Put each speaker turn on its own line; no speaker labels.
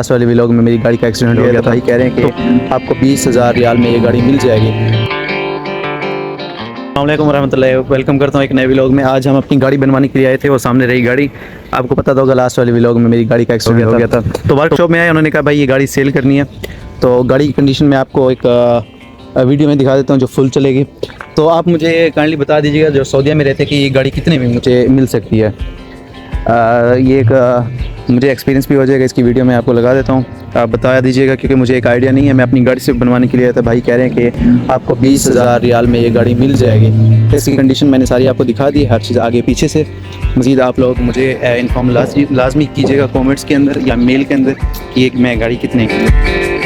Last वाले vlog में मेरी गाड़ी का एक्सीडेंट हो गया था। भाई कह रहे हैं कि आपको 20,000 रियाल में ये गाड़ी मिल जाएगी। अस्सलामुअलैकुम वरहमतुल्लाहि, वेलकम करता हूँ एक नए व्लॉग में। आज हम अपनी गाड़ी बनवाने के लिए आए थे और सामने रही गाड़ी। आपको पता तो होगा लास्ट वाले व्लॉग में मेरी गाड़ी का एक्सीडेंट हो गया था। तो वर्कशॉप में आए, उन्होंने कहा भाई ये गाड़ी सेल करनी है। तो गाड़ी की कंडीशन में आपको एक वीडियो में दिखा देता हूँ जो फुल चलेगी। तो आप मुझे काइंडली बता दीजिएगा जो सऊदीया में रहते कि ये गाड़ी कितने में मुझे मिल सकती है। ये एक मुझे एक्सपीरियंस भी हो जाएगा, इसकी वीडियो में आपको लगा देता हूँ। आप बता दीजिएगा क्योंकि मुझे एक आइडिया नहीं है। मैं अपनी गाड़ी से बनवाने के लिए आया था। भाई कह रहे हैं कि आपको 20,000 रियाल में ये गाड़ी मिल जाएगी। इसकी कंडीशन मैंने सारी आपको दिखा दी, हर चीज़ आगे पीछे से। मज़ीद आप लोग मुझे इन्फॉर्म लाजमी कीजिएगा कमेंट्स के अंदर या मेल के अंदर कि एक मैं गाड़ी कितने की।